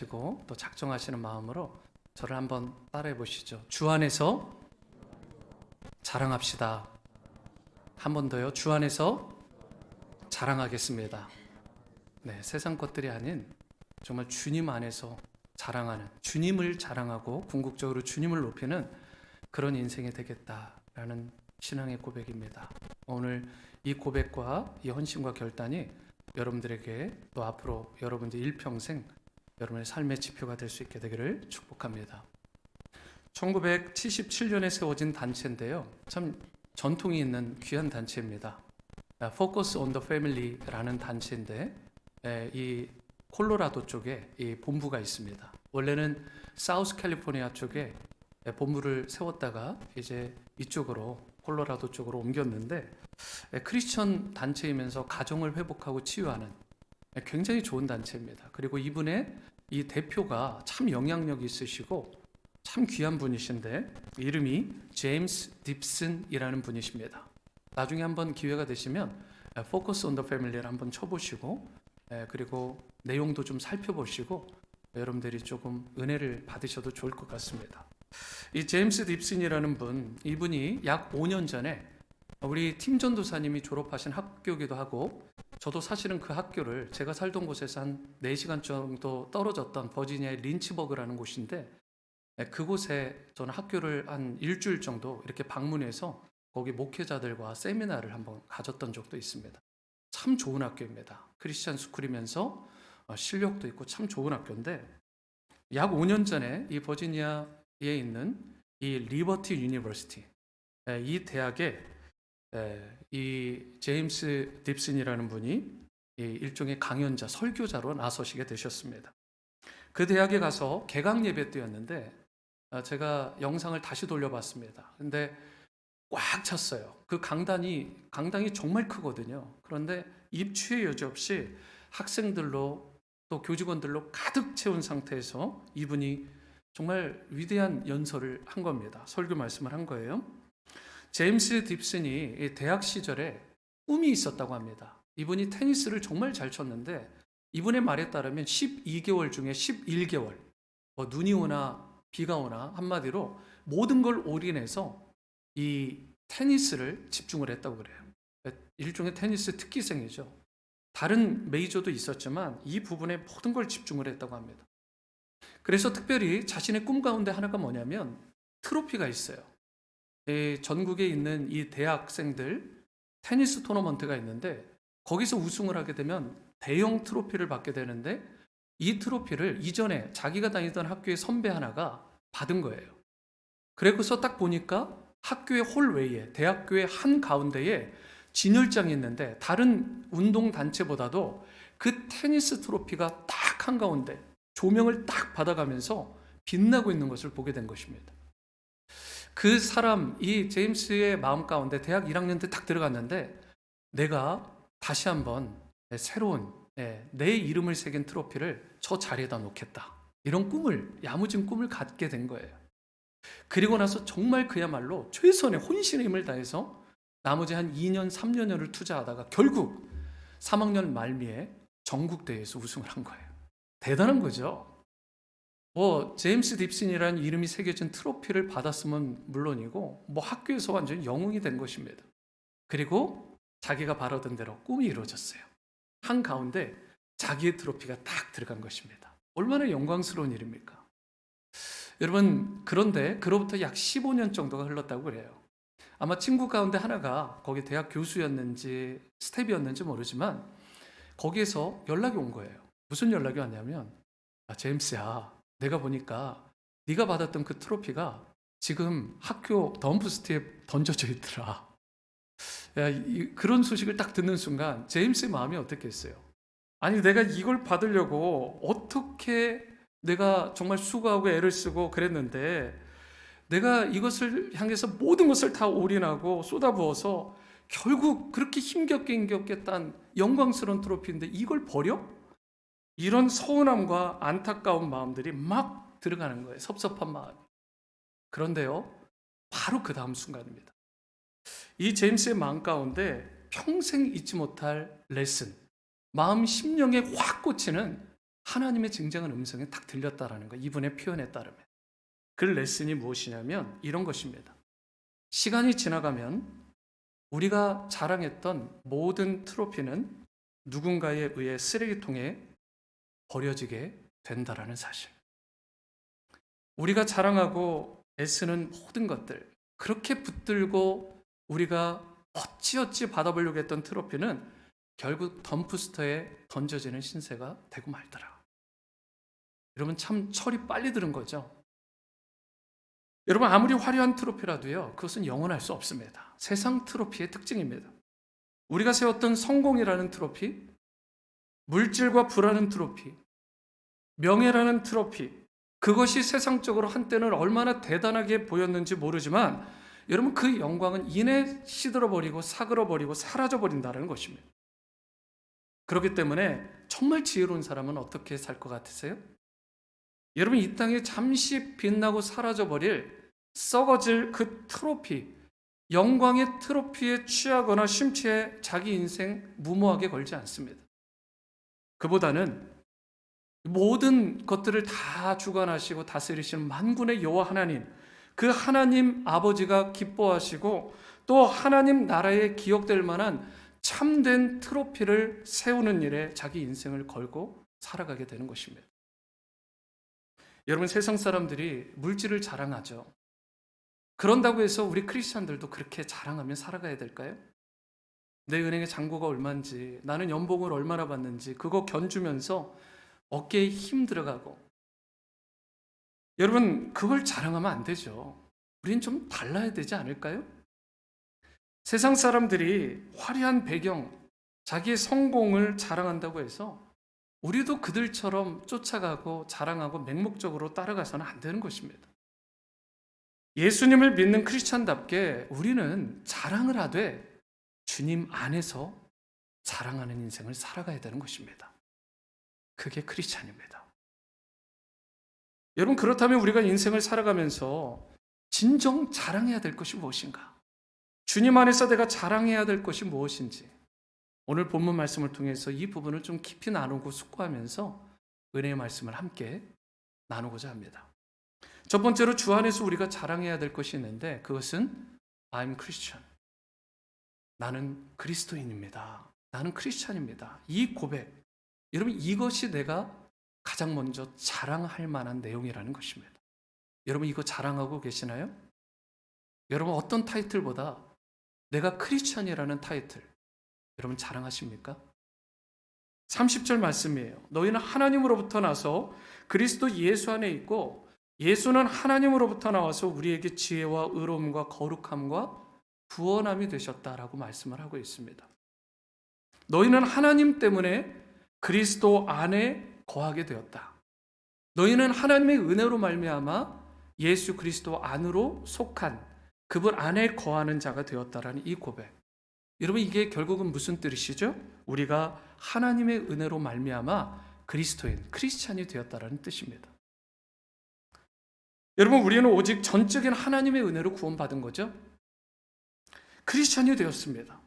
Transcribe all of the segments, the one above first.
생각하시고 또 작정하시는 마음으로 저를 한번 따라해 보시죠. 주 안에서 자랑합시다. 한 번 더요. 주 안에서 자랑하겠습니다. 네, 세상 것들이 아닌 정말 주님 안에서 자랑하는, 주님을 자랑하고 궁극적으로 주님을 높이는 그런 인생이 되겠다라는 신앙의 고백입니다. 오늘 이 고백과 이 헌신과 결단이 여러분들에게 또 앞으로 여러분들 일평생 여러분의 삶의 지표가 될 수 있게 되기를 축복합니다. 1977년에 세워진 단체인데요. 참 전통이 있는 귀한 단체입니다. Focus on the Family라는 단체인데 이 콜로라도 쪽에 이 본부가 있습니다. 원래는 사우스 캘리포니아 쪽에 본부를 세웠다가 이제 이쪽으로 콜로라도 쪽으로 옮겼는데 크리스천 단체이면서 가정을 회복하고 치유하는 굉장히 좋은 단체입니다. 그리고 이분의 이 대표가 참 영향력이 있으시고 참 귀한 분이신데 이름이 제임스 딥슨이라는 분이십니다. 나중에 한번 기회가 되시면 Focus on the Family를 한번 쳐보시고 그리고 내용도 좀 살펴보시고 여러분들이 조금 은혜를 받으셔도 좋을 것 같습니다. 이 제임스 딥슨이라는 분, 이분이 약 5년 전에 우리 팀 전도사님이 졸업하신 학교기도 하고 저도 사실은 그 학교를 제가 살던 곳에서 한 4시간 정도 떨어졌던 버지니아의 린치버그라는 곳인데 그곳에 저는 학교를 한 일주일 정도 이렇게 방문해서 거기 목회자들과 세미나를 한번 가졌던 적도 있습니다. 참 좋은 학교입니다. 크리스찬 스쿨이면서 실력도 있고 참 좋은 학교인데 약 5년 전에 이 버지니아에 있는 이 리버티 유니버시티 이 대학에 이 제임스 딥슨이라는 분이 일종의 강연자, 설교자로 나서시게 되셨습니다. 그 대학에 가서 개강 예배 때였는데 제가 영상을 다시 돌려봤습니다. 근데 꽉 찼어요. 그 강당이 정말 크거든요. 그런데 입추의 여지 없이 학생들로 또 교직원들로 가득 채운 상태에서 이분이 정말 위대한 연설을 한 겁니다. 설교 말씀을 한 거예요. 제임스 딥슨이 대학 시절에 꿈이 있었다고 합니다. 이분이 테니스를 정말 잘 쳤는데 이분의 말에 따르면 12개월 중에 11개월 눈이 오나 비가 오나 한마디로 모든 걸 올인해서 이 테니스를 집중을 했다고 그래요. 일종의 테니스 특기생이죠. 다른 메이저도 있었지만 이 부분에 모든 걸 집중을 했다고 합니다. 그래서 특별히 자신의 꿈 가운데 하나가 뭐냐면 트로피가 있어요. 전국에 있는 이 대학생들 테니스 토너먼트가 있는데 거기서 우승을 하게 되면 대형 트로피를 받게 되는데 이 트로피를 이전에 자기가 다니던 학교의 선배 하나가 받은 거예요. 그래서 딱 보니까 학교의 홀웨이에 대학교의 한가운데에 진열장이 있는데 다른 운동단체보다도 그 테니스 트로피가 딱 한가운데 조명을 딱 받아가면서 빛나고 있는 것을 보게 된 것입니다. 그 사람, 이 제임스의 마음 가운데 대학 1학년 때 딱 들어갔는데 내가 다시 한번 새로운 내 이름을 새긴 트로피를 저 자리에다 놓겠다. 이런 꿈을, 야무진 꿈을 갖게 된 거예요. 그리고 나서 정말 그야말로 최선의 혼신의 힘을 다해서 나머지 한 2년, 3년여를 투자하다가 결국 3학년 말미에 전국대회에서 우승을 한 거예요. 대단한 거죠. 제임스 딥슨이라는 이름이 새겨진 트로피를 받았으면 물론이고 학교에서 완전히 영웅이 된 것입니다. 그리고 자기가 바라던 대로 꿈이 이루어졌어요. 한가운데 자기의 트로피가 딱 들어간 것입니다. 얼마나 영광스러운 일입니까? 여러분, 그런데 그로부터 약 15년 정도가 흘렀다고 그래요. 아마 친구 가운데 하나가 거기 대학 교수였는지 스텝이었는지 모르지만 거기에서 연락이 온 거예요. 무슨 연락이 왔냐면 제임스야, 내가 보니까 네가 받았던 그 트로피가 지금 학교 덤프스트에 던져져 있더라. 그런 소식을 딱 듣는 순간 제임스의 마음이 어떻겠어요? 아니, 내가 이걸 받으려고 어떻게 내가 정말 수고하고 애를 쓰고 그랬는데 내가 이것을 향해서 모든 것을 다 올인하고 쏟아부어서 결국 그렇게 힘겹게 딴 영광스러운 트로피인데 이걸 버려? 이런 서운함과 안타까운 마음들이 막 들어가는 거예요. 섭섭한 마음. 그런데요, 바로 그 다음 순간입니다. 이 제임스의 마음 가운데 평생 잊지 못할 레슨, 마음 심령에 확 꽂히는 하나님의 쟁쟁한 음성이 딱 들렸다라는 거, 이분의 표현에 따르면. 그 레슨이 무엇이냐면 이런 것입니다. 시간이 지나가면 우리가 자랑했던 모든 트로피는 누군가에 의해 쓰레기통에 버려지게 된다라는 사실. 우리가 자랑하고 애쓰는 모든 것들, 그렇게 붙들고 우리가 어찌어찌 받아보려고 했던 트로피는 결국 덤프스터에 던져지는 신세가 되고 말더라. 여러분, 참 철이 빨리 들은 거죠. 여러분, 아무리 화려한 트로피라도요, 그것은 영원할 수 없습니다. 세상 트로피의 특징입니다. 우리가 세웠던 성공이라는 트로피, 물질과 부라는 트로피, 명예라는 트로피, 그것이 세상적으로 한때는 얼마나 대단하게 보였는지 모르지만 여러분, 그 영광은 이내 시들어버리고 사그러버리고 사라져버린다는 것입니다. 그렇기 때문에 정말 지혜로운 사람은 어떻게 살 것 같으세요? 여러분, 이 땅에 잠시 빛나고 사라져버릴 썩어질 그 트로피, 영광의 트로피에 취하거나 심취해 자기 인생 무모하게 걸지 않습니다. 그보다는 모든 것들을 다 주관하시고 다스리시는 만군의 여호와 하나님, 그 하나님 아버지가 기뻐하시고 또 하나님 나라에 기억될 만한 참된 트로피를 세우는 일에 자기 인생을 걸고 살아가게 되는 것입니다. 여러분, 세상 사람들이 물질을 자랑하죠. 그런다고 해서 우리 크리스찬들도 그렇게 자랑하며 살아가야 될까요? 내 은행의 잔고가 얼마인지, 나는 연봉을 얼마나 받는지 그거 견주면서 어깨에 힘 들어가고, 여러분, 그걸 자랑하면 안 되죠. 우린 좀 달라야 되지 않을까요? 세상 사람들이 화려한 배경, 자기의 성공을 자랑한다고 해서 우리도 그들처럼 쫓아가고 자랑하고 맹목적으로 따라가서는 안 되는 것입니다. 예수님을 믿는 크리스찬답게 우리는 자랑을 하되 주님 안에서 자랑하는 인생을 살아가야 되는 것입니다. 그게 크리스찬입니다. 여러분, 그렇다면 우리가 인생을 살아가면서 진정 자랑해야 될 것이 무엇인가? 주님 안에서 내가 자랑해야 될 것이 무엇인지, 오늘 본문 말씀을 통해서 이 부분을 좀 깊이 나누고 숙고하면서 은혜의 말씀을 함께 나누고자 합니다. 첫 번째로 주 안에서 우리가 자랑해야 될 것이 있는데, 그것은 I'm Christian. 나는 그리스도인입니다. 나는 크리스찬입니다. 이 고백, 여러분, 이것이 내가 가장 먼저 자랑할 만한 내용이라는 것입니다. 여러분, 이거 자랑하고 계시나요? 여러분, 어떤 타이틀보다 내가 크리스찬이라는 타이틀, 여러분 자랑하십니까? 30절 말씀이에요. 너희는 하나님으로부터 나서 그리스도 예수 안에 있고 예수는 하나님으로부터 나와서 우리에게 지혜와 의로움과 거룩함과 구원함이 되셨다라고 말씀을 하고 있습니다. 너희는 하나님 때문에 그리스도 안에 거하게 되었다. 너희는 하나님의 은혜로 말미암아 예수 그리스도 안으로 속한 그분 안에 거하는 자가 되었다라는 이 고백. 여러분, 이게 결국은 무슨 뜻이죠? 우리가 하나님의 은혜로 말미암아 그리스도인, 크리스찬이 되었다라는 뜻입니다. 여러분, 우리는 오직 전적인 하나님의 은혜로 구원받은 거죠. 크리스찬이 되었습니다.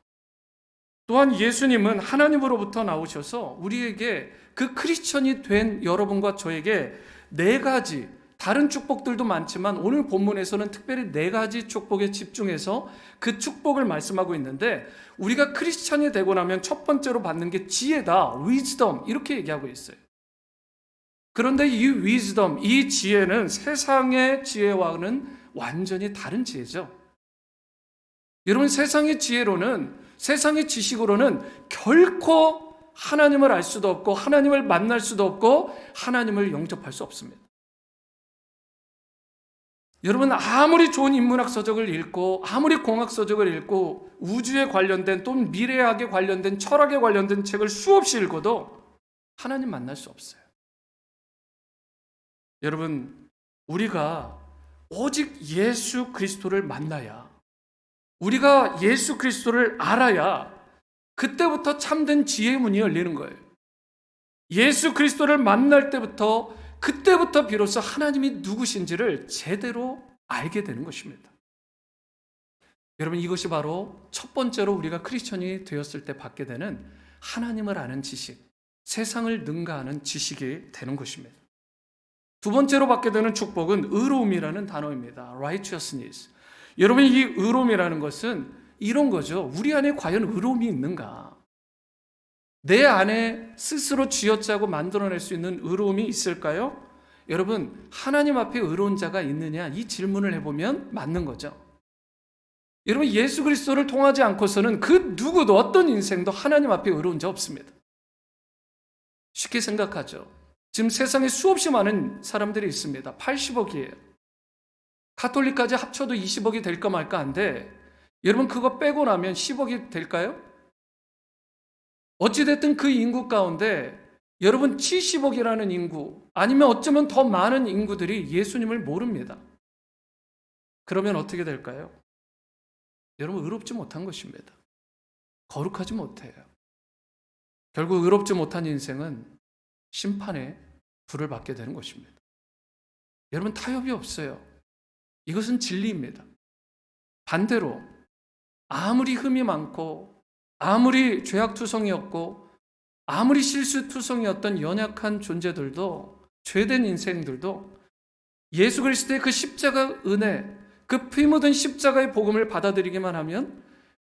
또한 예수님은 하나님으로부터 나오셔서 우리에게 그 크리스찬이 된 여러분과 저에게 네 가지, 다른 축복들도 많지만 오늘 본문에서는 특별히 네 가지 축복에 집중해서 그 축복을 말씀하고 있는데, 우리가 크리스찬이 되고 나면 첫 번째로 받는 게 지혜다, wisdom, 이렇게 얘기하고 있어요. 그런데 이 wisdom, 이 지혜는 세상의 지혜와는 완전히 다른 지혜죠. 여러분, 세상의 지혜로는, 세상의 지식으로는 결코 하나님을 알 수도 없고 하나님을 만날 수도 없고 하나님을 영접할 수 없습니다. 여러분, 아무리 좋은 인문학 서적을 읽고 아무리 공학 서적을 읽고 우주에 관련된 또는 미래학에 관련된 철학에 관련된 책을 수없이 읽어도 하나님 만날 수 없어요. 여러분, 우리가 오직 예수 그리스도를 만나야, 우리가 예수 그리스도를 알아야 그때부터 참된 지혜의 문이 열리는 거예요. 예수 그리스도를 만날 때부터, 그때부터 비로소 하나님이 누구신지를 제대로 알게 되는 것입니다. 여러분, 이것이 바로 첫 번째로 우리가 크리스천이 되었을 때 받게 되는 하나님을 아는 지식, 세상을 능가하는 지식이 되는 것입니다. 두 번째로 받게 되는 축복은 의로움이라는 단어입니다. righteousness. 여러분, 이 의로움이라는 것은 이런 거죠. 우리 안에 과연 의로움이 있는가? 내 안에 스스로 쥐어짜고 만들어낼 수 있는 의로움이 있을까요? 여러분, 하나님 앞에 의로운 자가 있느냐? 이 질문을 해보면 맞는 거죠. 여러분, 예수 그리스도를 통하지 않고서는 그 누구도 어떤 인생도 하나님 앞에 의로운 자 없습니다. 쉽게 생각하죠. 지금 세상에 수없이 많은 사람들이 있습니다. 80억이에요. 가톨릭까지 합쳐도 20억이 될까 말까 한데 여러분, 그거 빼고 나면 10억이 될까요? 어찌됐든 그 인구 가운데 여러분 70억이라는 인구, 아니면 어쩌면 더 많은 인구들이 예수님을 모릅니다. 그러면 어떻게 될까요? 여러분, 의롭지 못한 것입니다. 거룩하지 못해요. 결국 의롭지 못한 인생은 심판의 불을 받게 되는 것입니다. 여러분, 타협이 없어요. 이것은 진리입니다. 반대로 아무리 흠이 많고 아무리 죄악투성이었고 아무리 실수투성이었던 연약한 존재들도, 죄된 인생들도 예수 그리스도의 그 십자가 은혜, 그 피 묻은 십자가의 복음을 받아들이기만 하면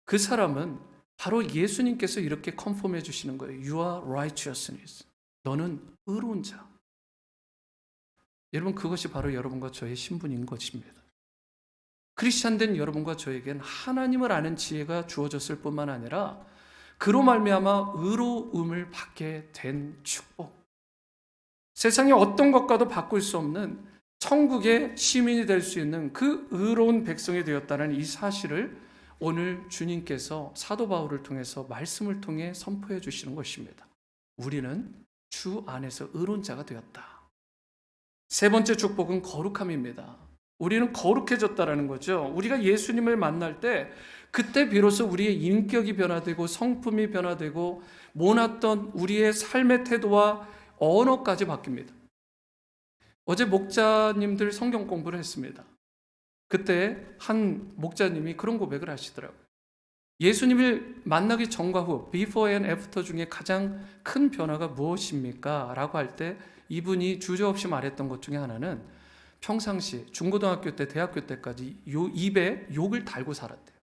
그 사람은 바로 예수님께서 이렇게 컨펌해 주시는 거예요. You are righteousness. 너는 의로운 자. 여러분, 그것이 바로 여러분과 저의 신분인 것입니다. 크리스찬된 여러분과 저에겐 하나님을 아는 지혜가 주어졌을 뿐만 아니라 그로 말미암아 의로움을 받게 된 축복. 세상의 어떤 것과도 바꿀 수 없는 천국의 시민이 될 수 있는 그 의로운 백성이 되었다는 이 사실을 오늘 주님께서 사도 바울을 통해서 말씀을 통해 선포해 주시는 것입니다. 우리는 주 안에서 의로운 자가 되었다. 세 번째 축복은 거룩함입니다. 우리는 거룩해졌다라는 거죠. 우리가 예수님을 만날 때 그때 비로소 우리의 인격이 변화되고 성품이 변화되고 모났던 우리의 삶의 태도와 언어까지 바뀝니다. 어제 목자님들 성경 공부를 했습니다. 그때 한 목자님이 그런 고백을 하시더라고요. 예수님을 만나기 전과 후, before and after 중에 가장 큰 변화가 무엇입니까? 라고 할 때 이분이 주저없이 말했던 것 중에 하나는 평상시 중고등학교 때, 대학교 때까지 입에 욕을 달고 살았대요.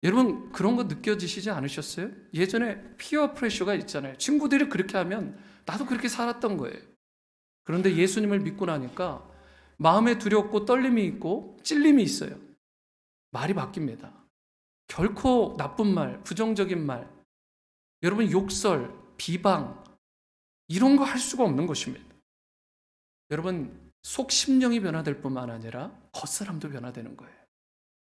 여러분, 그런 거 느껴지시지 않으셨어요? 예전에 피어 프레셔가 있잖아요. 친구들이 그렇게 하면 나도 그렇게 살았던 거예요. 그런데 예수님을 믿고 나니까 마음에 두렵고 떨림이 있고 찔림이 있어요. 말이 바뀝니다. 결코 나쁜 말, 부정적인 말, 여러분 욕설, 비방 이런 거 할 수가 없는 것입니다. 여러분, 속 심령이 변화될 뿐만 아니라 겉사람도 변화되는 거예요.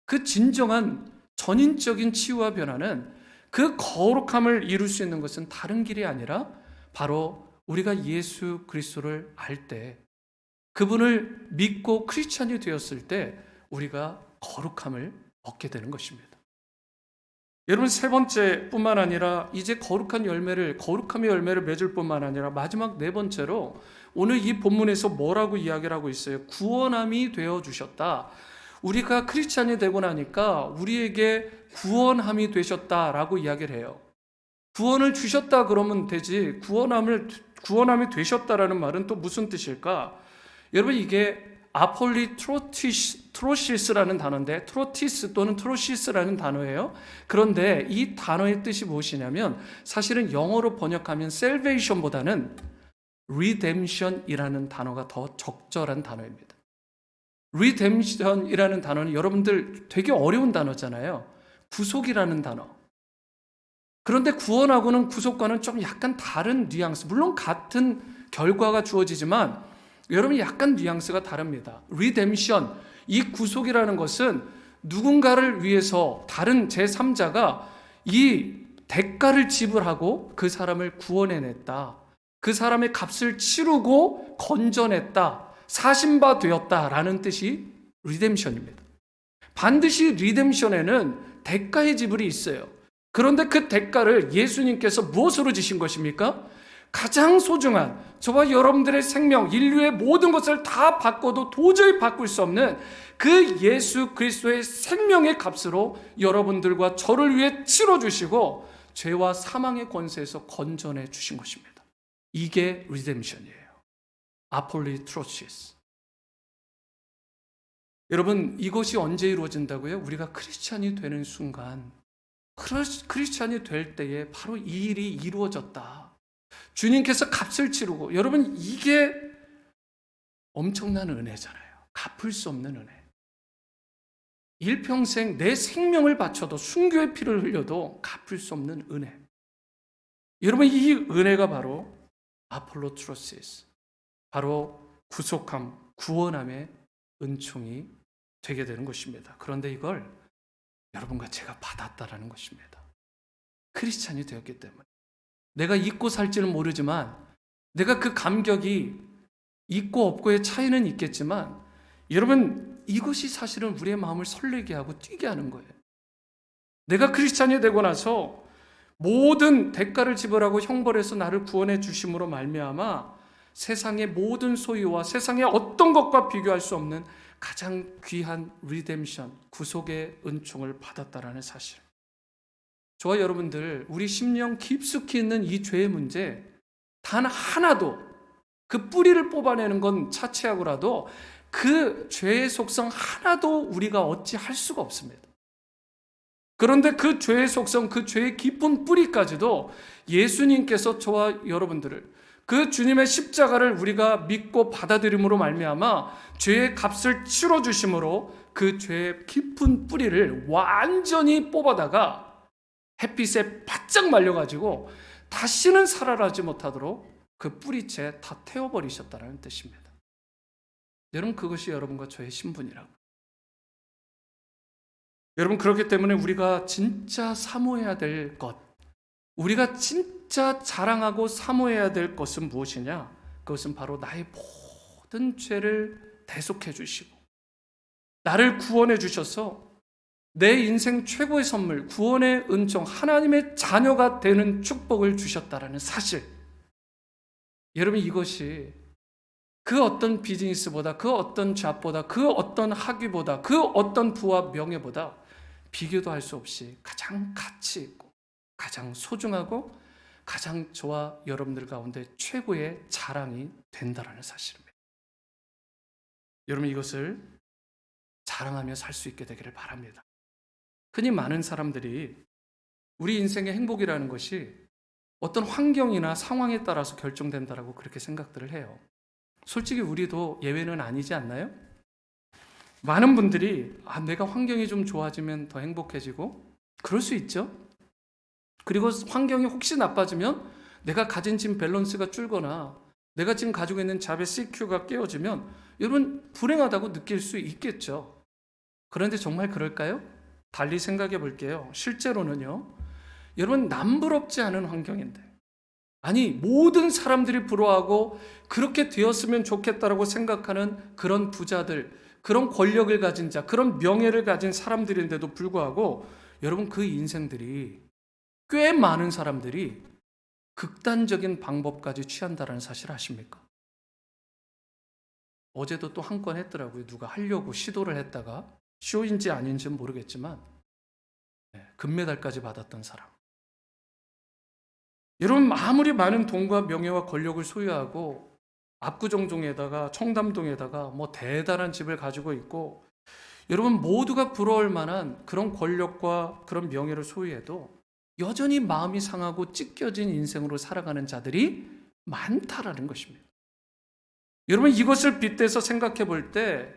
그 진정한 전인적인 치유와 변화는, 그 거룩함을 이룰 수 있는 것은 다른 길이 아니라 바로 우리가 예수 그리스도를 알 때, 그분을 믿고 크리스찬이 되었을 때 우리가 거룩함을 얻게 되는 것입니다. 여러분, 세 번째 뿐만 아니라 이제 거룩함의 열매를 맺을 뿐만 아니라 마지막 네 번째로 오늘 이 본문에서 뭐라고 이야기를 하고 있어요? 구원함이 되어주셨다. 우리가 크리스찬이 되고 나니까 우리에게 구원함이 되셨다라고 이야기를 해요. 구원을 주셨다 그러면 되지, 구원함이 되셨다라는 말은 또 무슨 뜻일까? 여러분, 이게 아폴리트로시스라는 단어인데, 트로티스 또는 트로시스라는 단어예요. 그런데 이 단어의 뜻이 무엇이냐면 사실은 영어로 번역하면 salvation보다는 redemption이라는 단어가 더 적절한 단어입니다. redemption이라는 단어는 여러분들 되게 어려운 단어잖아요. 구속이라는 단어. 그런데 구원하고는 구속과는 좀 약간 다른 뉘앙스, 물론 같은 결과가 주어지지만 여러분, 약간 뉘앙스가 다릅니다. redemption, 이 구속이라는 것은 누군가를 위해서 다른 제3자가 이 대가를 지불하고 그 사람을 구원해냈다, 그 사람의 값을 치르고 건져냈다, 사신바 되었다라는 뜻이 redemption입니다. 반드시 redemption에는 대가의 지불이 있어요. 그런데 그 대가를 예수님께서 무엇으로 지신 것입니까? 가장 소중한 저와 여러분들의 생명, 인류의 모든 것을 다 바꿔도 도저히 바꿀 수 없는 그 예수 그리스도의 생명의 값으로 여러분들과 저를 위해 치러주시고 죄와 사망의 권세에서 건져내 주신 것입니다. 이게 리뎀션이에요. 아폴리트로시스. 여러분, 이것이 언제 이루어진다고요? 우리가 크리스찬이 되는 순간, 크리스찬이 될 때에 바로 이 일이 이루어졌다. 주님께서 값을 치르고, 여러분, 이게 엄청난 은혜잖아요. 갚을 수 없는 은혜. 일평생 내 생명을 바쳐도, 순교의 피를 흘려도 갚을 수 없는 은혜. 여러분, 이 은혜가 바로 아폴로트로시스, 바로 구속함, 구원함의 은총이 되게 되는 것입니다. 그런데 이걸 여러분과 제가 받았다라는 것입니다. 크리스찬이 되었기 때문에. 내가 잊고 살지는 모르지만, 내가 그 감격이 있고 없고의 차이는 있겠지만, 여러분, 이것이 사실은 우리의 마음을 설레게 하고 뛰게 하는 거예요. 내가 크리스찬이 되고 나서 모든 대가를 지불하고 형벌에서 나를 구원해 주심으로 말미암아 세상의 모든 소유와 세상의 어떤 것과 비교할 수 없는 가장 귀한 리뎀션, 구속의 은총을 받았다라는 사실. 저와 여러분들, 우리 심령 깊숙이 있는 이 죄의 문제 단 하나도, 그 뿌리를 뽑아내는 건 차치하고라도 그 죄의 속성 하나도 우리가 어찌할 수가 없습니다. 그런데 그 죄의 속성, 그 죄의 깊은 뿌리까지도 예수님께서 저와 여러분들을, 그 주님의 십자가를 우리가 믿고 받아들임으로 말미암아 죄의 값을 치러주심으로 그 죄의 깊은 뿌리를 완전히 뽑아다가 햇빛에 바짝 말려가지고 다시는 살아나지 못하도록 그 뿌리채 다 태워버리셨다는 뜻입니다. 여러분, 그것이 여러분과 저의 신분이라고. 여러분, 그렇기 때문에 우리가 진짜 사모해야 될 것, 우리가 진짜 자랑하고 사모해야 될 것은 무엇이냐? 그것은 바로 나의 모든 죄를 대속해 주시고 나를 구원해 주셔서 내 인생 최고의 선물, 구원의 은총, 하나님의 자녀가 되는 축복을 주셨다라는 사실. 여러분, 이것이 그 어떤 비즈니스보다, 그 어떤 잡보다, 그 어떤 학위보다, 그 어떤 부와 명예보다 비교도 할 수 없이 가장 가치 있고 가장 소중하고 가장 저와 여러분들 가운데 최고의 자랑이 된다라는 사실입니다. 여러분, 이것을 자랑하며 살 수 있게 되기를 바랍니다. 흔히 많은 사람들이 우리 인생의 행복이라는 것이 어떤 환경이나 상황에 따라서 결정된다라고 그렇게 생각들을 해요. 솔직히 우리도 예외는 아니지 않나요? 많은 분들이 내가 환경이 좀 좋아지면 더 행복해지고, 그럴 수 있죠. 그리고 환경이 혹시 나빠지면 내가 가진 지금 밸런스가 줄거나 내가 지금 가지고 있는 잡의 CQ가 깨어지면 여러분 불행하다고 느낄 수 있겠죠. 그런데 정말 그럴까요? 달리 생각해 볼게요. 실제로는요, 여러분, 남부럽지 않은 환경인데, 아니 모든 사람들이 부러워하고 그렇게 되었으면 좋겠다라고 생각하는 그런 부자들, 그런 권력을 가진 자, 그런 명예를 가진 사람들인데도 불구하고 여러분, 그 인생들이, 꽤 많은 사람들이 극단적인 방법까지 취한다는 사실 아십니까? 어제도 또 한 건 했더라고요. 누가 하려고 시도를 했다가 쇼인지 아닌지는 모르겠지만 금메달까지 받았던 사람. 여러분, 아무리 많은 돈과 명예와 권력을 소유하고 압구정동에다가 청담동에다가 뭐 대단한 집을 가지고 있고 여러분 모두가 부러울 만한 그런 권력과 그런 명예를 소유해도 여전히 마음이 상하고 찢겨진 인생으로 살아가는 자들이 많다라는 것입니다. 여러분, 이것을 빗대서 생각해 볼 때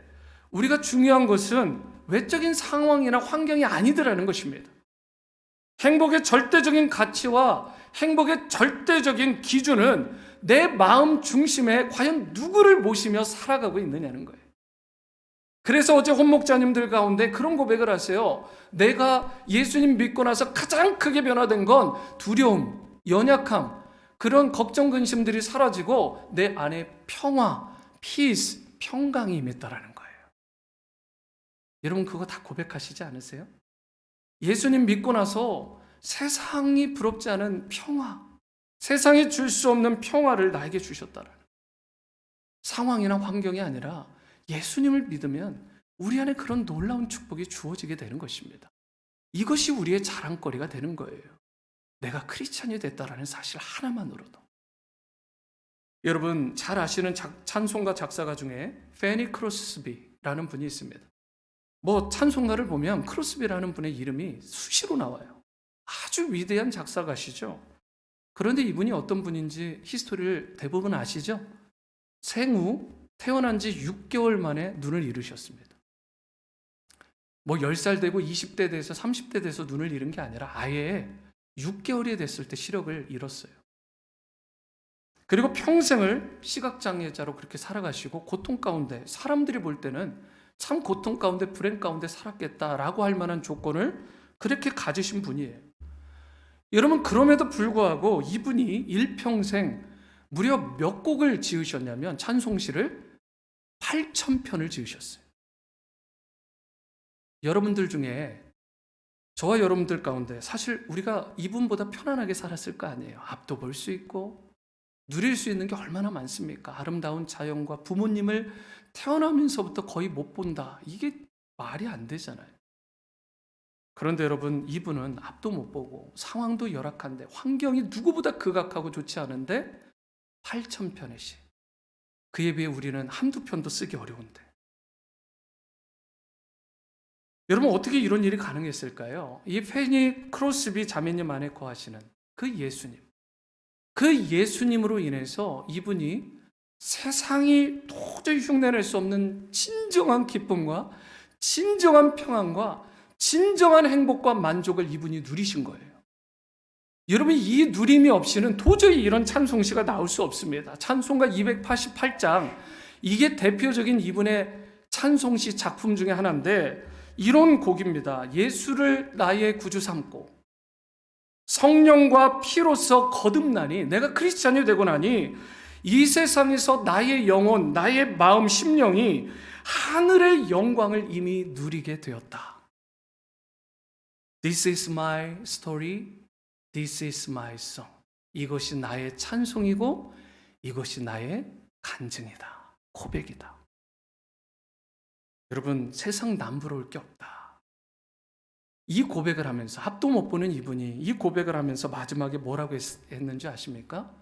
우리가 중요한 것은 외적인 상황이나 환경이 아니더라는 것입니다. 행복의 절대적인 가치와 행복의 절대적인 기준은 내 마음 중심에 과연 누구를 모시며 살아가고 있느냐는 거예요. 그래서 어제 혼목자님들 가운데 그런 고백을 하세요. 내가 예수님 믿고 나서 가장 크게 변화된 건 두려움, 연약함, 그런 걱정, 근심들이 사라지고 내 안에 평화, 피스, 평강이 임했다라는 거예요. 여러분, 그거 다 고백하시지 않으세요? 예수님 믿고 나서 세상이 부럽지 않은 평화, 세상이 줄 수 없는 평화를 나에게 주셨다라는, 상황이나 환경이 아니라 예수님을 믿으면 우리 안에 그런 놀라운 축복이 주어지게 되는 것입니다. 이것이 우리의 자랑거리가 되는 거예요. 내가 크리스찬이 됐다라는 사실 하나만으로도. 여러분 잘 아시는 찬송가 작사가 중에 페니 크로스비라는 분이 있습니다. 뭐 찬송가를 보면 크로스비라는 분의 이름이 수시로 나와요. 아주 위대한 작사가시죠. 그런데 이분이 어떤 분인지 히스토리를 대부분 아시죠? 생후 태어난 지 6개월 만에 눈을 잃으셨습니다. 뭐 10살 되고 20대 돼서 30대 돼서 눈을 잃은 게 아니라 아예 6개월이 됐을 때 시력을 잃었어요. 그리고 평생을 시각장애자로 그렇게 살아가시고 고통 가운데, 사람들이 볼 때는 참 고통 가운데 불행 가운데 살았겠다라고 할 만한 조건을 그렇게 가지신 분이에요. 여러분 그럼에도 불구하고 이분이 일평생 무려 몇 곡을 지으셨냐면 찬송시를 8,000편을 지으셨어요. 여러분들 중에 저와 여러분들 가운데 사실 우리가 이분보다 편안하게 살았을 거 아니에요. 앞도 볼 수 있고 누릴 수 있는 게 얼마나 많습니까? 아름다운 자연과 부모님을 태어나면서부터 거의 못 본다. 이게 말이 안 되잖아요. 그런데 여러분 이분은 앞도 못 보고 상황도 열악한데 환경이 누구보다 극악하고 좋지 않은데 8,000편의 시. 그에 비해 우리는 한두 편도 쓰기 어려운데. 여러분 어떻게 이런 일이 가능했을까요? 이 페니 크로스비 자매님 안에 거하시는 그 예수님. 그 예수님으로 인해서 이분이 세상이 도저히 흉내낼 수 없는 진정한 기쁨과 진정한 평안과 진정한 행복과 만족을 이분이 누리신 거예요. 여러분 이 누림이 없이는 도저히 이런 찬송시가 나올 수 없습니다. 찬송가 288장 이게 대표적인 이분의 찬송시 작품 중에 하나인데 이런 곡입니다. 예수를 나의 구주 삼고 성령과 피로서 거듭나니 내가 크리스찬이 되고 나니 이 세상에서 나의 영혼, 나의 마음, 심령이 하늘의 영광을 이미 누리게 되었다. This is my story, this is my song. 이것이 나의 찬송이고 이것이 나의 간증이다. 고백이다. 여러분 세상 남부러울 게 없다. 이 고백을 하면서 앞도 못 보는 이분이 이 고백을 하면서 마지막에 뭐라고 했는지 아십니까?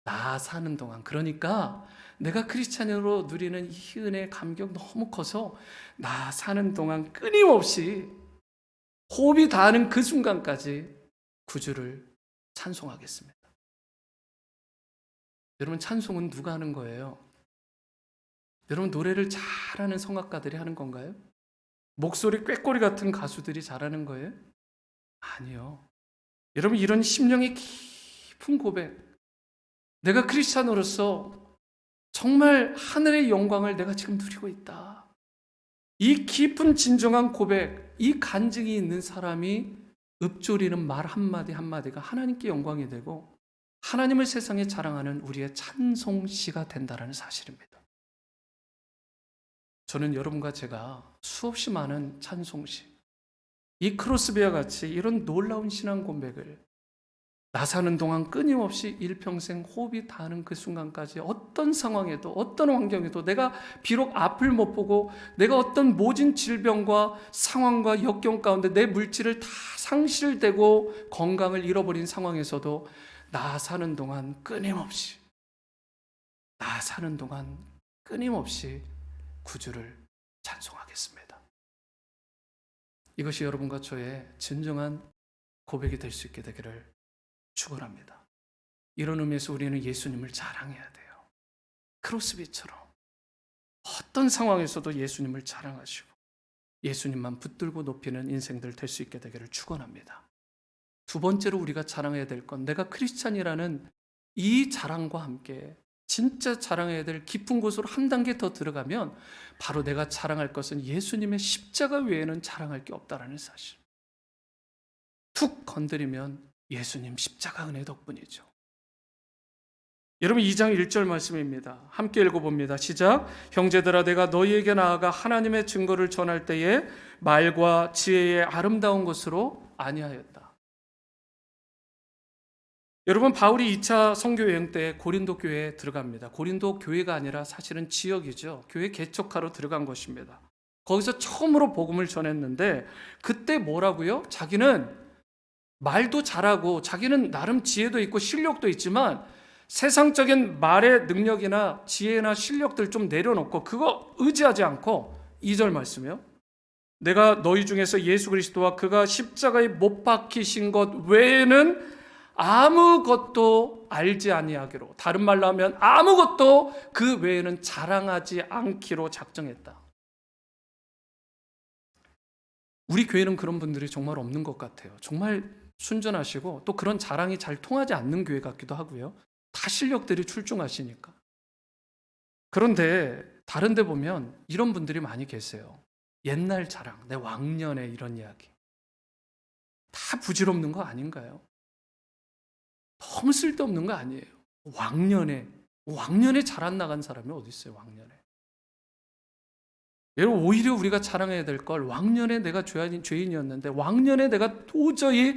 나 사는 동안, 그러니까 내가 크리스찬으로 누리는 이 은혜의 감격 너무 커서 나 사는 동안 끊임없이 호흡이 닿는 그 순간까지 구주를 찬송하겠습니다. 여러분 찬송은 누가 하는 거예요? 여러분 노래를 잘하는 성악가들이 하는 건가요? 목소리 꾀꼬리 같은 가수들이 잘하는 거예요? 아니요. 여러분 이런 심령의 깊은 고백, 내가 크리스찬으로서 정말 하늘의 영광을 내가 지금 누리고 있다. 이 깊은 진정한 고백, 이 간증이 있는 사람이 읊조리는 말 한마디 한마디가 하나님께 영광이 되고 하나님을 세상에 자랑하는 우리의 찬송시가 된다는 사실입니다. 저는 여러분과 제가 수없이 많은 찬송시, 이 크로스비와 같이 이런 놀라운 신앙 고백을 나 사는 동안 끊임없이 일평생 호흡이 닿는 그 순간까지 어떤 상황에도 어떤 환경에도 내가 비록 앞을 못 보고 내가 어떤 모진 질병과 상황과 역경 가운데 내 물질을 다 상실되고 건강을 잃어버린 상황에서도 나 사는 동안 끊임없이 구주를 찬송하겠습니다. 이것이 여러분과 저의 진정한 고백이 될 수 있게 되기를 축원합니다. 이런 의미에서 우리는 예수님을 자랑해야 돼요. 크로스비처럼 어떤 상황에서도 예수님을 자랑하시고 예수님만 붙들고 높이는 인생들 될 수 있게 되기를 축원합니다. 두 번째로 우리가 자랑해야 될 건 내가 크리스찬이라는 이 자랑과 함께 진짜 자랑해야 될 깊은 곳으로 한 단계 더 들어가면 바로 내가 자랑할 것은 예수님의 십자가 외에는 자랑할 게 없다라는 사실. 툭 건드리면 예수님 십자가 은혜 덕분이죠. 여러분 2장 1절 말씀입니다. 함께 읽어봅니다. 시작. 형제들아 내가 너희에게 나아가 하나님의 증거를 전할 때에 말과 지혜의 아름다운 것으로 아니하였다. 여러분 바울이 2차 선교 여행 때 고린도 교회에 들어갑니다. 고린도 교회가 아니라 사실은 지역이죠. 교회 개척하러 들어간 것입니다. 거기서 처음으로 복음을 전했는데 그때 뭐라고요? 자기는 말도 잘하고 자기는 나름 지혜도 있고 실력도 있지만 세상적인 말의 능력이나 지혜나 실력들 좀 내려놓고 그거 의지하지 않고 2절 말씀이요. 내가 너희 중에서 예수 그리스도와 그가 십자가에 못 박히신 것 외에는 아무것도 알지 아니하기로, 다른 말로 하면 아무것도 그 외에는 자랑하지 않기로 작정했다. 우리 교회는 그런 분들이 정말 없는 것 같아요. 정말 순전하시고 또 그런 자랑이 잘 통하지 않는 교회 같기도 하고요. 다 실력들이 출중하시니까. 그런데 다른 데 보면 이런 분들이 많이 계세요. 옛날 자랑, 내 왕년의 이런 이야기. 다 부질없는 거 아닌가요? 너무 쓸데없는 거 아니에요. 왕년에 잘 안 나간 사람이 어디 있어요, 왕년에. 여러분, 오히려 우리가 자랑해야 될 걸, 왕년에 내가 죄인이었는데, 왕년에 내가 도저히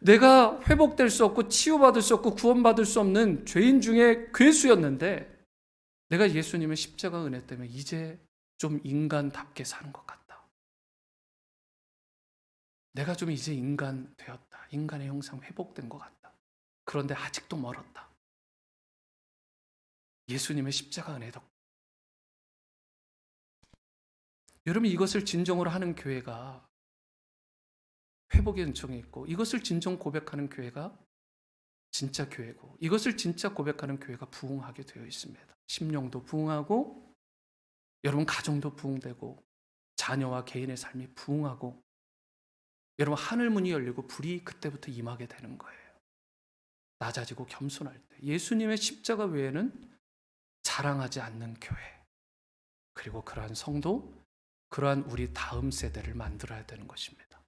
내가 회복될 수 없고 치유받을 수 없고 구원받을 수 없는 죄인 중에 괴수였는데, 내가 예수님의 십자가 은혜 때문에 이제 좀 인간답게 사는 것 같다. 내가 좀 이제 인간 되었다. 인간의 형상 회복된 것 같다. 그런데 아직도 멀었다. 예수님의 십자가 은혜 덕. 여러분, 이것을 진정으로 하는 교회가 회복의 은총이 있고, 이것을 진정 고백하는 교회가 진짜 교회고, 이것을 진짜 고백하는 교회가 부흥하게 되어 있습니다. 심령도 부흥하고, 여러분 가정도 부흥되고, 자녀와 개인의 삶이 부흥하고, 여러분 하늘 문이 열리고 불이 그때부터 임하게 되는 거예요. 낮아지고 겸손할 때 예수님의 십자가 외에는 자랑하지 않는 교회, 그리고 그러한 성도, 그러한 우리 다음 세대를 만들어야 되는 것입니다.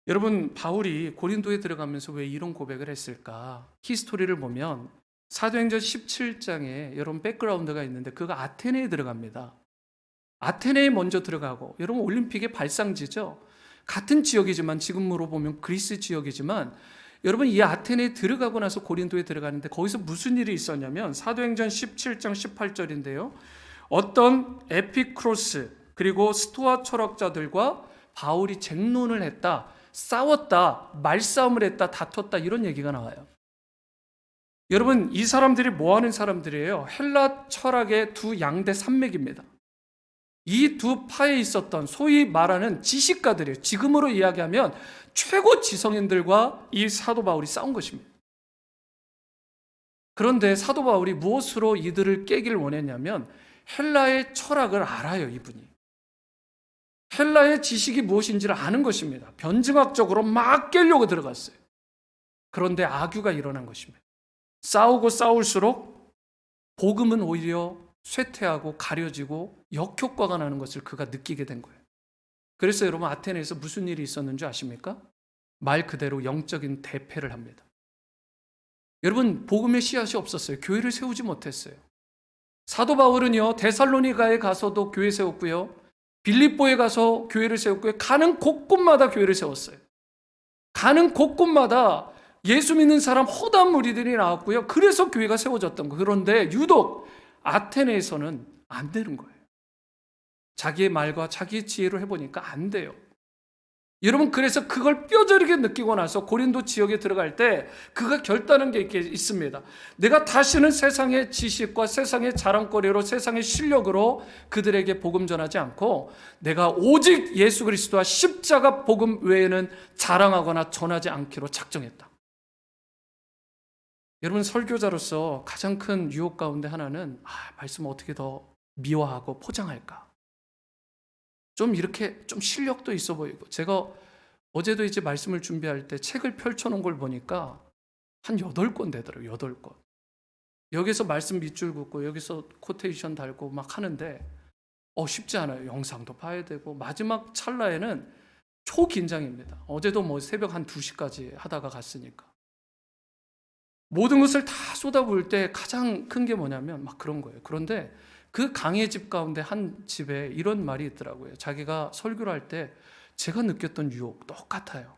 여러분, 바울이 고린도에 들어가면서 왜 이런 고백을 했을까? 히스토리를 보면 사도행전 17장에 여러분 백그라운드가 있는데, 그가 아테네에 들어갑니다. 아테네에 먼저 들어가고, 여러분 올림픽의 발상지죠. 같은 지역이지만, 지금으로 보면 그리스 지역이지만, 여러분 이 아테네에 들어가고 나서 고린도에 들어가는데 거기서 무슨 일이 있었냐면, 사도행전 17장 18절인데요. 어떤 에피크로스 그리고 스토아 철학자들과 바울이 쟁론을 했다, 싸웠다, 말싸움을 했다, 다퉜다, 이런 얘기가 나와요. 여러분, 이 사람들이 뭐 하는 사람들이에요? 헬라 철학의 두 양대 산맥입니다. 이 두 파에 있었던 소위 말하는 지식가들이에요. 지금으로 이야기하면 최고 지성인들과 이 사도 바울이 싸운 것입니다. 그런데 사도 바울이 무엇으로 이들을 깨기를 원했냐면, 헬라의 철학을 알아요, 이분이. 헬라의 지식이 무엇인지를 아는 것입니다. 변증학적으로 막 깨려고 들어갔어요. 그런데 악유가 일어난 것입니다. 싸우고 싸울수록 복음은 오히려 쇠퇴하고 가려지고 역효과가 나는 것을 그가 느끼게 된 거예요. 그래서 여러분, 아테네에서 무슨 일이 있었는 줄 아십니까? 말 그대로 영적인 대패를 합니다. 여러분, 복음의 씨앗이 없었어요. 교회를 세우지 못했어요. 사도 바울은요, 데살로니가에 가서도 교회 세웠고요, 빌립보에 가서 교회를 세웠고요, 가는 곳곳마다 교회를 세웠어요. 가는 곳곳마다 예수 믿는 사람 허다한 무리들이 나왔고요, 그래서 교회가 세워졌던 거예요. 그런데 유독 아테네에서는 안 되는 거예요. 자기의 말과 자기의 지혜로 해보니까 안 돼요. 여러분, 그래서 그걸 뼈저리게 느끼고 나서 고린도 지역에 들어갈 때 그가 결단한 게 있습니다. 내가 다시는 세상의 지식과 세상의 자랑거리로, 세상의 실력으로 그들에게 복음 전하지 않고, 내가 오직 예수 그리스도와 십자가 복음 외에는 자랑하거나 전하지 않기로 작정했다. 여러분, 설교자로서 가장 큰 유혹 가운데 하나는, 말씀을 어떻게 더 미화하고 포장할까? 좀 이렇게 좀 실력도 있어 보이고. 제가 어제도 이제 말씀을 준비할 때 책을 펼쳐놓은 걸 보니까 한 8권 되더라고요. 8권. 여기서 말씀 밑줄 긋고 여기서 코테이션 달고 막 하는데 쉽지 않아요. 영상도 봐야 되고. 마지막 찰나에는 초긴장입니다. 어제도 뭐 새벽 한 2시까지 하다가 갔으니까. 모든 것을 다 쏟아부을 때 가장 큰 게 뭐냐면 막 그런 거예요. 그런데 그 강의 집 가운데 한 집에 이런 말이 있더라고요. 자기가 설교를 할 때 제가 느꼈던 유혹 똑같아요.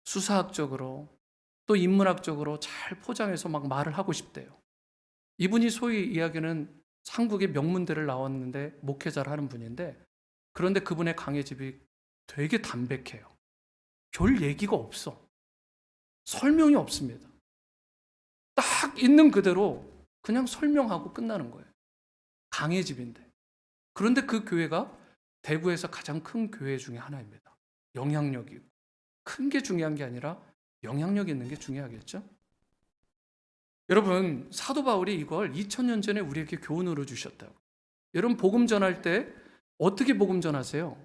수사학적으로 또 인문학적으로 잘 포장해서 막 말을 하고 싶대요. 이분이 소위 이야기는 한국의 명문대를 나왔는데 목회자를 하는 분인데, 그런데 그분의 강의 집이 되게 담백해요. 별 얘기가 없어. 설명이 없습니다. 딱 있는 그대로 그냥 설명하고 끝나는 거예요. 강의 집인데. 그런데 그 교회가 대구에서 가장 큰 교회 중에 하나입니다. 영향력이 있고. 큰 게 중요한 게 아니라 영향력 있는 게 중요하겠죠? 여러분, 사도 바울이 이걸 2000년 전에 우리에게 교훈으로 주셨다고. 여러분, 복음 전할 때 어떻게 복음 전하세요?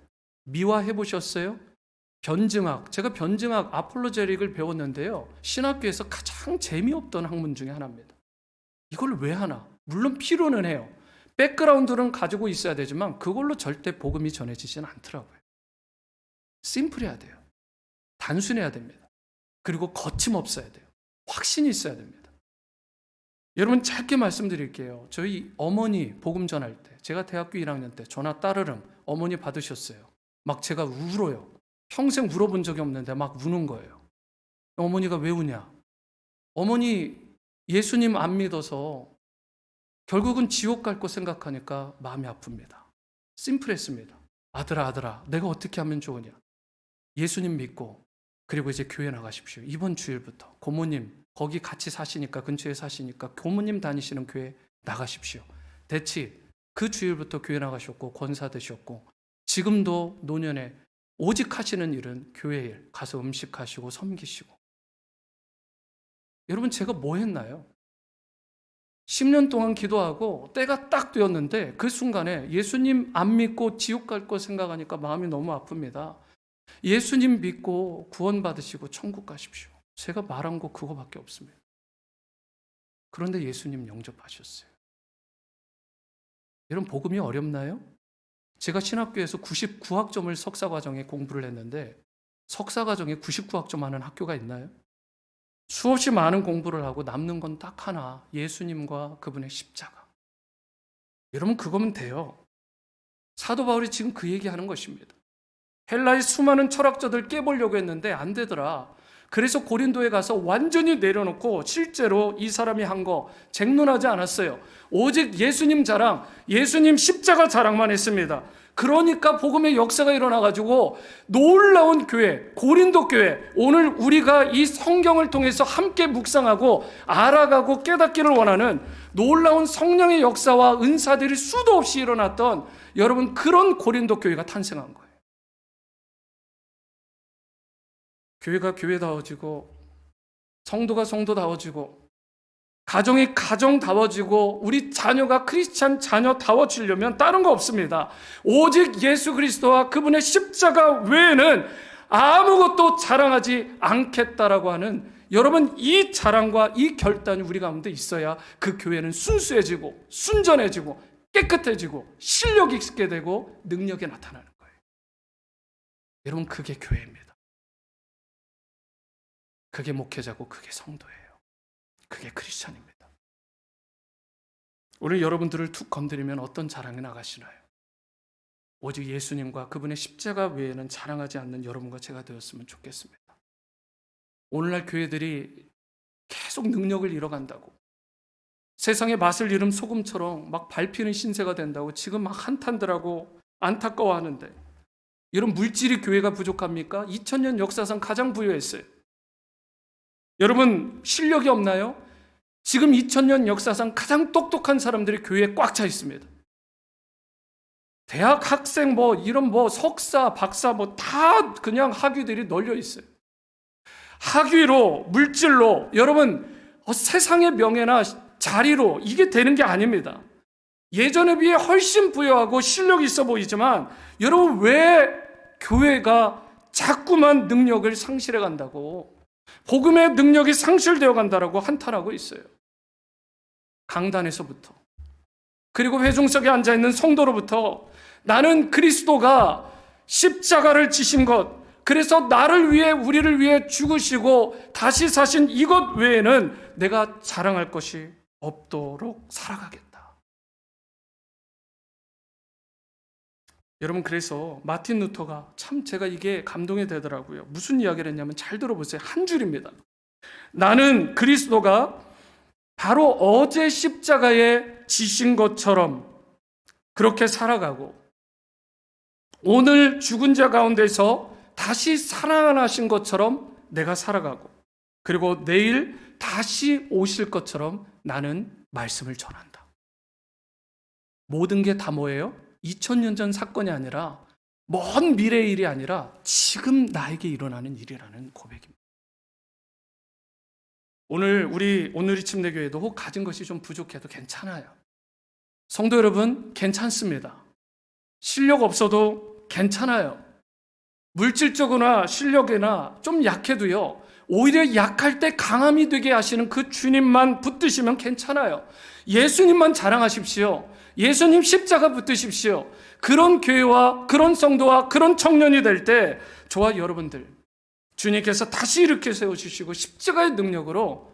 미화해 보셨어요? 변증학. 제가 변증학 아폴로제릭을 배웠는데요. 신학교에서 가장 재미없던 학문 중에 하나입니다. 이걸 왜 하나? 물론 필요는 해요. 백그라운드는 가지고 있어야 되지만 그걸로 절대 복음이 전해지지는 않더라고요. 심플해야 돼요. 단순해야 됩니다. 그리고 거침없어야 돼요. 확신이 있어야 됩니다. 여러분, 짧게 말씀드릴게요. 저희 어머니 복음 전할 때, 제가 대학교 1학년 때 전화 따르릉 어머니 받으셨어요. 막 제가 울어요. 평생 울어본 적이 없는데 막 우는 거예요. 어머니가 왜 우냐? 어머니 예수님 안 믿어서 결국은 지옥 갈 거 생각하니까 마음이 아픕니다. 심플했습니다. 아들아, 내가 어떻게 하면 좋으냐? 예수님 믿고 그리고 이제 교회 나가십시오. 이번 주일부터 고모님 거기 같이 사시니까, 근처에 사시니까 고모님 다니시는 교회 나가십시오. 대치 그 주일부터 교회 나가셨고 권사 되셨고, 지금도 노년에 오직 하시는 일은 교회 일, 가서 음식하시고 섬기시고. 여러분, 제가 뭐 했나요? 10년 동안 기도하고 때가 딱 되었는데 그 순간에 예수님 안 믿고 지옥 갈 거 생각하니까 마음이 너무 아픕니다. 예수님 믿고 구원받으시고 천국 가십시오. 제가 말한 거 그거밖에 없습니다. 그런데 예수님 영접하셨어요. 여러분, 복음이 어렵나요? 제가 신학교에서 99학점을 석사과정에 공부를 했는데 석사과정에 99학점 하는 학교가 있나요? 수없이 많은 공부를 하고 남는 건 딱 하나, 예수님과 그분의 십자가. 여러분, 그거면 돼요. 사도 바울이 지금 그 얘기하는 것입니다. 헬라의 수많은 철학자들 깨보려고 했는데 안 되더라. 그래서 고린도에 가서 완전히 내려놓고 실제로 이 사람이 한 거 쟁론하지 않았어요. 오직 예수님 자랑, 예수님 십자가 자랑만 했습니다. 그러니까 복음의 역사가 일어나가지고 놀라운 교회, 고린도 교회, 오늘 우리가 이 성경을 통해서 함께 묵상하고 알아가고 깨닫기를 원하는 놀라운 성령의 역사와 은사들이 수도 없이 일어났던, 여러분, 그런 고린도 교회가 탄생한 거예요. 교회가 교회다워지고, 성도가 성도다워지고, 가정이 가정다워지고, 우리 자녀가 크리스찬 자녀다워지려면 다른 거 없습니다. 오직 예수 그리스도와 그분의 십자가 외에는 아무것도 자랑하지 않겠다라고 하는, 여러분, 이 자랑과 이 결단이 우리 가운데 있어야 그 교회는 순수해지고 순전해지고 깨끗해지고 실력이 있게 되고 능력이 나타나는 거예요. 여러분, 그게 교회입니다. 그게 목회자고 그게 성도예요. 그게 크리스찬입니다. 오늘 여러분들을 툭 건드리면 어떤 자랑이 나가시나요? 오직 예수님과 그분의 십자가 외에는 자랑하지 않는 여러분과 제가 되었으면 좋겠습니다. 오늘날 교회들이 계속 능력을 잃어간다고, 세상의 맛을 잃은 소금처럼 막 밟히는 신세가 된다고 지금 막 한탄들하고 안타까워하는데, 여러분, 물질이 교회가 부족합니까? 2000년 역사상 가장 부유했어요. 여러분, 실력이 없나요? 지금 2000년 역사상 가장 똑똑한 사람들이 교회에 꽉 차 있습니다. 대학 학생 이런 석사, 박사 다 그냥 학위들이 널려 있어요. 학위로, 물질로, 여러분, 세상의 명예나 자리로 이게 되는 게 아닙니다. 예전에 비해 훨씬 부유하고 실력이 있어 보이지만, 여러분, 왜 교회가 자꾸만 능력을 상실해 간다고, 복음의 능력이 상실되어 간다라고 한탄하고 있어요. 강단에서부터, 그리고 회중석에 앉아있는 성도로부터 나는 그리스도가 십자가를 지신 것, 그래서 나를 위해, 우리를 위해 죽으시고 다시 사신 이것 외에는 내가 자랑할 것이 없도록 살아가겠다. 여러분, 그래서 마틴 루터가 참, 제가 이게 감동이 되더라고요. 무슨 이야기를 했냐면, 잘 들어보세요. 한 줄입니다. 나는 그리스도가 바로 어제 십자가에 지신 것처럼 그렇게 살아가고, 오늘 죽은 자 가운데서 다시 살아나신 것처럼 내가 살아가고, 그리고 내일 다시 오실 것처럼 나는 말씀을 전한다. 모든 게 다 뭐예요? 2000년 전 사건이 아니라, 먼 미래의 일이 아니라 지금 나에게 일어나는 일이라는 고백입니다. 오늘 침례교회도 혹 가진 것이 좀 부족해도 괜찮아요. 성도 여러분, 괜찮습니다. 실력 없어도 괜찮아요. 물질적으로나 실력이나 좀 약해도요, 오히려 약할 때 강함이 되게 하시는 그 주님만 붙드시면 괜찮아요. 예수님만 자랑하십시오. 예수님 십자가 붙드십시오. 그런 교회와 그런 성도와 그런 청년이 될 때, 저와 여러분들, 주님께서 다시 일으켜 세워주시고 십자가의 능력으로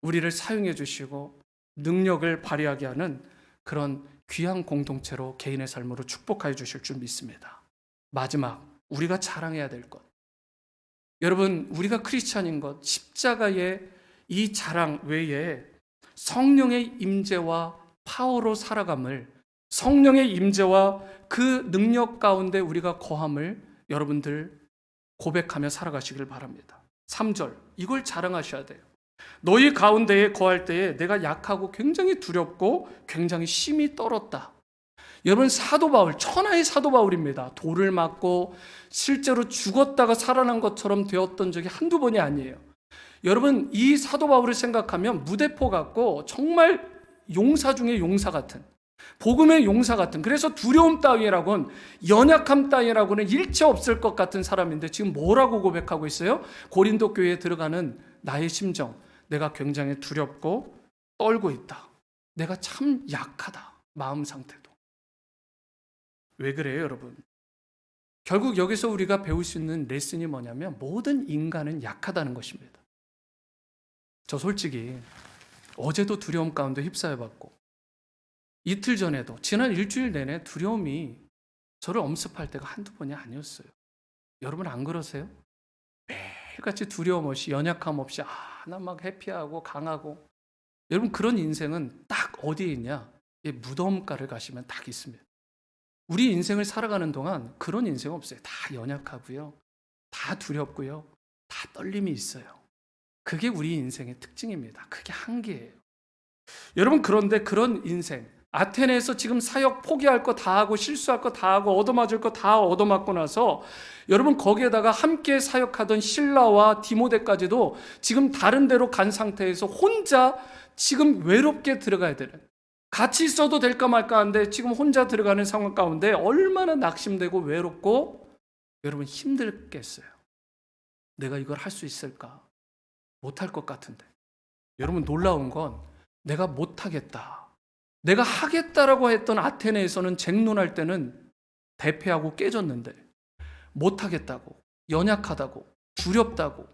우리를 사용해 주시고 능력을 발휘하게 하는 그런 귀한 공동체로 개인의 삶으로 축복하여 주실 줄 믿습니다. 마지막, 우리가 자랑해야 될 것. 여러분, 우리가 크리스찬인 것, 십자가의 이 자랑 외에 성령의 임재와 파워로 살아감을, 성령의 임재와 그 능력 가운데 우리가 거함을 여러분들 고백하며 살아가시길 바랍니다. 3절, 이걸 자랑하셔야 돼요. 너희 가운데에 거할 때에 내가 약하고 굉장히 두렵고 굉장히 심히 떨었다. 여러분, 사도 바울, 천하의 사도 바울입니다. 돌을 맞고 실제로 죽었다가 살아난 것처럼 되었던 적이 한두 번이 아니에요. 여러분, 이 사도 바울을 생각하면 무대포 같고 정말 용사 중에 용사 같은, 복음의 용사 같은, 그래서 두려움 따위라고는, 연약함 따위라고는 일체 없을 것 같은 사람인데 지금 뭐라고 고백하고 있어요? 고린도 교회에 들어가는 나의 심정, 내가 굉장히 두렵고 떨고 있다. 내가 참 약하다. 마음 상태도. 왜 그래요, 여러분? 결국 여기서 우리가 배울 수 있는 레슨이 뭐냐면, 모든 인간은 약하다는 것입니다. 저 솔직히 어제도 두려움 가운데 휩싸여봤고, 이틀 전에도, 지난 일주일 내내 두려움이 저를 엄습할 때가 한두 번이 아니었어요. 여러분 안 그러세요? 매일같이 두려움 없이, 연약함 없이, 나 막 해피하고 강하고. 여러분, 그런 인생은 딱 어디에 있냐? 무덤가를 가시면 딱 있습니다. 우리 인생을 살아가는 동안 그런 인생 없어요. 다 연약하고요, 다 두렵고요, 다 떨림이 있어요. 그게 우리 인생의 특징입니다. 그게 한계예요. 여러분, 그런데 그런 인생, 아테네에서 지금 사역 포기할 거 다 하고 실수할 거 다 하고 얻어맞을 거 다 얻어맞고 나서, 여러분 거기에다가 함께 사역하던 실라와 디모데까지도 지금 다른 데로 간 상태에서 혼자 지금 외롭게 들어가야 되는, 같이 있어도 될까 말까 하는데 지금 혼자 들어가는 상황 가운데 얼마나 낙심되고 외롭고 여러분 힘들겠어요. 내가 이걸 할 수 있을까? 못할 것 같은데. 여러분, 놀라운 건 내가 못하겠다, 내가 하겠다라고 했던 아테네에서는 쟁론할 때는 대패하고 깨졌는데, 못하겠다고, 연약하다고, 두렵다고,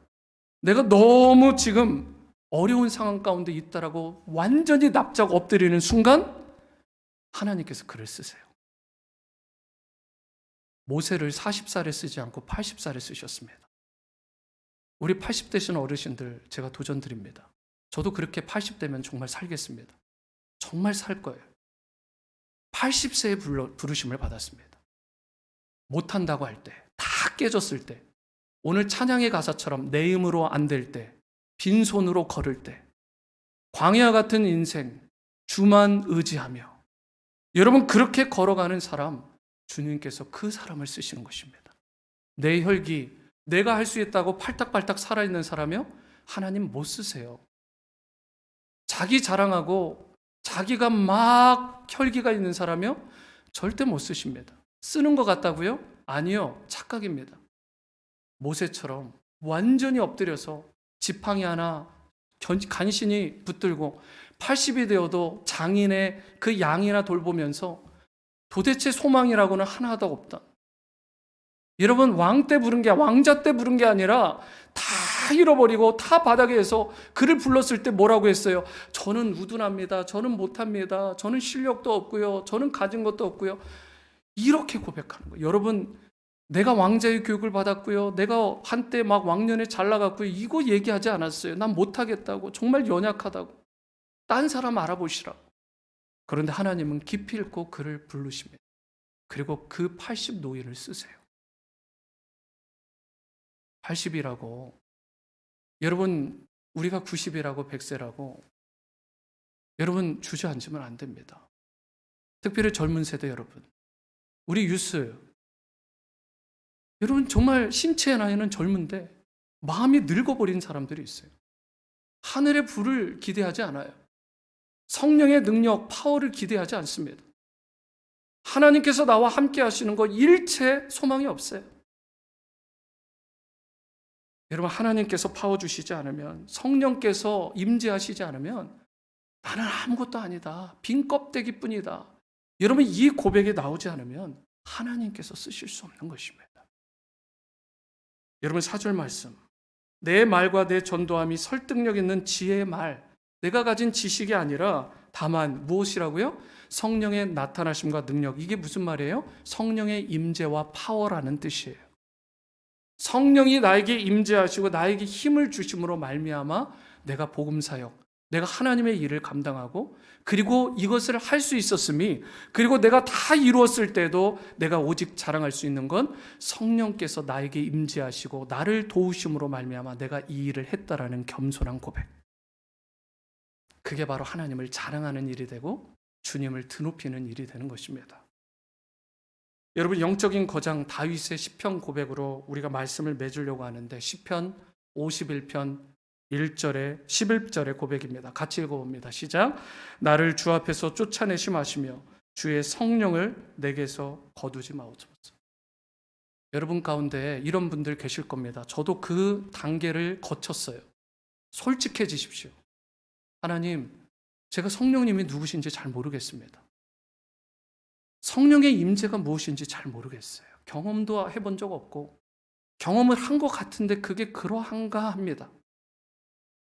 내가 너무 지금 어려운 상황 가운데 있다라고 완전히 납작 엎드리는 순간 하나님께서 글을 쓰세요. 모세를 40살에 쓰지 않고 80살에 쓰셨습니다. 우리 80되신 어르신들 제가 도전 드립니다. 저도 그렇게 80되면 정말 살겠습니다. 정말 살 거예요. 80세에 부르심을 받았습니다. 못한다고 할 때, 다 깨졌을 때, 오늘 찬양의 가사처럼 내 힘으로 안 될 때, 빈손으로 걸을 때, 광야 같은 인생, 주만 의지하며, 여러분 그렇게 걸어가는 사람, 주님께서 그 사람을 쓰시는 것입니다. 내 혈기, 내가 할 수 있다고 팔딱팔딱 살아있는 사람이요? 하나님 못 쓰세요. 자기 자랑하고 자기가 막 혈기가 있는 사람이요? 절대 못 쓰십니다. 쓰는 것 같다고요? 아니요, 착각입니다. 모세처럼 완전히 엎드려서 지팡이 하나 간신히 붙들고 80이 되어도 장인의 그 양이나 돌보면서 도대체 소망이라고는 하나도 없다. 여러분, 왕 때 부른 게, 왕자 때 부른 게 아니라 다 잃어버리고 다 바닥에서 그를 불렀을 때 뭐라고 했어요? 저는 우둔합니다. 저는 못합니다. 저는 실력도 없고요. 저는 가진 것도 없고요. 이렇게 고백하는 거예요. 여러분, 내가 왕자의 교육을 받았고요, 내가 한때 막 왕년에 잘 나갔고요, 이거 얘기하지 않았어요. 난 못하겠다고, 정말 연약하다고, 딴 사람 알아보시라고. 그런데 하나님은 깊이 읽고 그를 부르십니다. 그리고 그 80 노인을 쓰세요. 80이라고, 여러분 우리가 90이라고 100세라고 여러분 주저앉으면 안 됩니다. 특별히 젊은 세대 여러분, 우리 유스 여러분, 정말 신체의 나이는 젊은데 마음이 늙어버린 사람들이 있어요. 하늘의 불을 기대하지 않아요. 성령의 능력, 파워를 기대하지 않습니다. 하나님께서 나와 함께 하시는 것 일체 소망이 없어요. 여러분, 하나님께서 파워 주시지 않으면, 성령께서 임재하시지 않으면 나는 아무것도 아니다, 빈 껍데기뿐이다, 여러분 이 고백이 나오지 않으면 하나님께서 쓰실 수 없는 것입니다. 여러분, 4절 말씀, 내 말과 내 전도함이 설득력 있는 지혜의 말, 내가 가진 지식이 아니라 다만 무엇이라고요? 성령의 나타나심과 능력. 이게 무슨 말이에요? 성령의 임재와 파워라는 뜻이에요. 성령이 나에게 임재하시고 나에게 힘을 주심으로 말미암아 내가 복음 사역, 내가 하나님의 일을 감당하고, 그리고 이것을 할 수 있었음이, 그리고 내가 다 이루었을 때도 내가 오직 자랑할 수 있는 건 성령께서 나에게 임재하시고 나를 도우심으로 말미암아 내가 이 일을 했다라는 겸손한 고백. 그게 바로 하나님을 자랑하는 일이 되고 주님을 드높이는 일이 되는 것입니다. 여러분, 영적인 거장 다윗의 시편 고백으로 우리가 말씀을 맺으려고 하는데, 시편 51편 1절에 11절의 고백입니다. 같이 읽어봅니다. 시작. 나를 주 앞에서 쫓아내심 하시며 주의 성령을 내게서 거두지 마옵소서. 여러분 가운데 이런 분들 계실 겁니다. 저도 그 단계를 거쳤어요. 솔직해지십시오. 하나님, 제가 성령님이 누구신지 잘 모르겠습니다. 성령의 임재가 무엇인지 잘 모르겠어요. 경험도 해본 적 없고 경험을 한 것 같은데 그게 그러한가 합니다.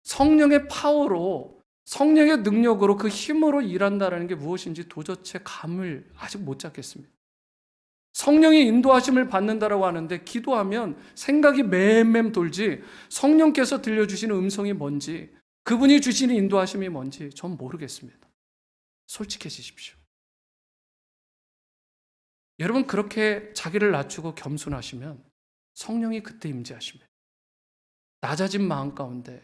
성령의 파워로, 성령의 능력으로, 그 힘으로 일한다는 게 무엇인지 도저히 감을 아직 못 잡겠습니다. 성령의 인도하심을 받는다라고 하는데 기도하면 생각이 맴맴 돌지 성령께서 들려주시는 음성이 뭔지, 그분이 주시는 인도하심이 뭔지 전 모르겠습니다. 솔직해지십시오. 여러분, 그렇게 자기를 낮추고 겸손하시면 성령이 그때 임재하십니다. 낮아진 마음 가운데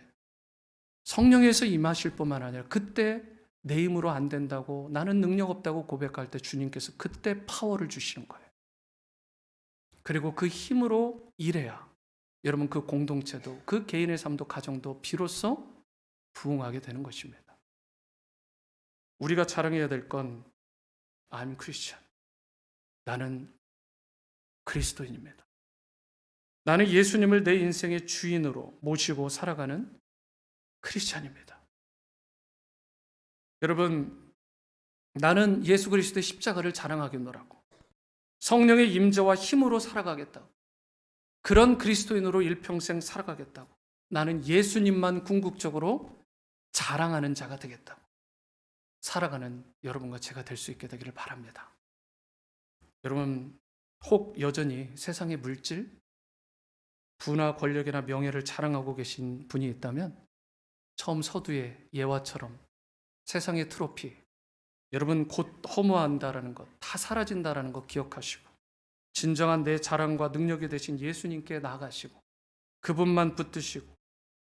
성령에서 임하실 뿐만 아니라 그때 내 힘으로 안 된다고, 나는 능력 없다고 고백할 때 주님께서 그때 파워를 주시는 거예요. 그리고 그 힘으로 일해야 여러분 그 공동체도, 그 개인의 삶도, 가정도 비로소 부흥하게 되는 것입니다. 우리가 자랑해야 될 건 I'm Christian. 나는 그리스도인입니다. 나는 예수님을 내 인생의 주인으로 모시고 살아가는 크리스찬입니다. 여러분, 나는 예수 그리스도의 십자가를 자랑하겠노라고, 성령의 임재와 힘으로 살아가겠다고, 그런 그리스도인으로 일평생 살아가겠다고, 나는 예수님만 궁극적으로 자랑하는 자가 되겠다고 살아가는 여러분과 제가 될 수 있게 되기를 바랍니다. 여러분, 혹 여전히 세상의 물질, 부나 권력이나 명예를 자랑하고 계신 분이 있다면 처음 서두의 예화처럼 세상의 트로피, 여러분 곧 허무한다라는 것, 다 사라진다라는 것 기억하시고 진정한 내 자랑과 능력이 되신 예수님께 나아가시고 그분만 붙드시고,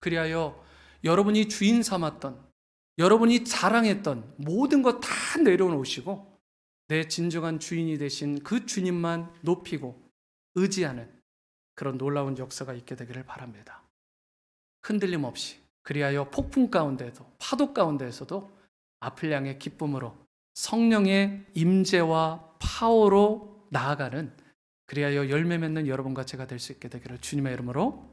그리하여 여러분이 주인 삼았던, 여러분이 자랑했던 모든 것 다 내려놓으시고 내 진정한 주인이 되신 그 주님만 높이고 의지하는 그런 놀라운 역사가 있게 되기를 바랍니다. 흔들림 없이, 그리하여 폭풍 가운데도, 파도 가운데에서도 앞을 향해 기쁨으로 성령의 임재와 파워로 나아가는, 그리하여 열매 맺는 여러분과 제가 될 수 있게 되기를 주님의 이름으로